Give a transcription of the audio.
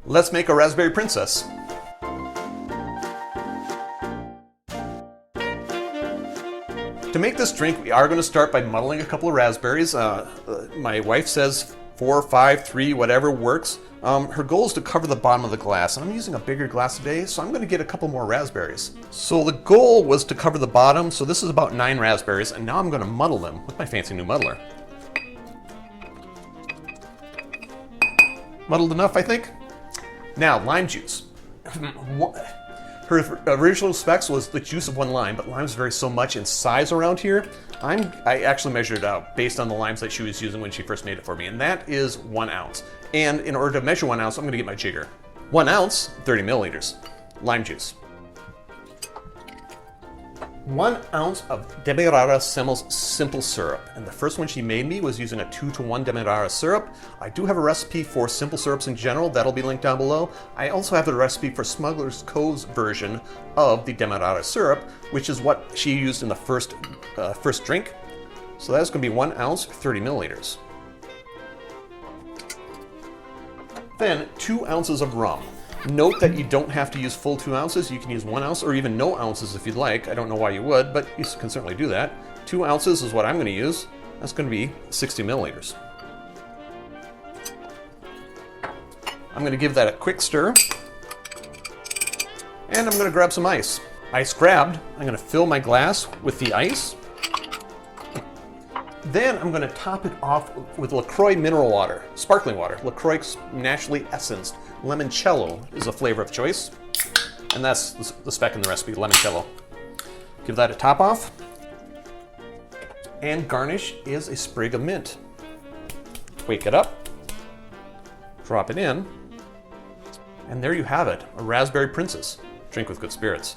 Let's make a raspberry princess. To make this drink, we are going to start by muddling a couple of raspberries. My wife says 4, 5, 3, whatever works. Her goal is to cover the bottom of the glass, and I'm using a bigger glass today, so I'm going to get a couple more raspberries. So the goal was to cover the bottom, so this is about 9 raspberries, and now I'm going to muddle them with my fancy new muddler. Muddled enough, I think. Now, lime juice. Her original specs was the juice of 1 lime, but limes vary so much in size around here. I actually measured it out based on the limes that she was using when she first made it for me, and that is 1 ounce. And in order to measure 1 ounce, I'm gonna get my jigger. 1 ounce, 30 milliliters, lime juice. 1 ounce of demerara simple syrup. And the first one she made me was using a 2-to-1 demerara syrup. I do have a recipe for simple syrups in general, that'll be linked down below. I also have a recipe for Smuggler's Cove's version of the demerara syrup, which is what she used in the first drink. So that's gonna be 1 ounce, 30 milliliters. Then 2 ounces of rum. Note that you don't have to use full 2 ounces. You can use 1 ounce or even no ounces if you'd like. I don't know why you would, but you can certainly do that. 2 ounces is what I'm going to use. That's going to be 60 milliliters. I'm going to give that a quick stir. And I'm going to grab some ice. Ice grabbed. I'm going to fill my glass with the ice. Then I'm going to top it off with LaCroix mineral water, sparkling water. LaCroix naturally essenced. Limoncello is a flavor of choice. And that's the spec in the recipe, limoncello. Give that a top off. And garnish is a sprig of mint. Wake it up. Drop it in. And there you have it, a raspberry princess. Drink with good spirits.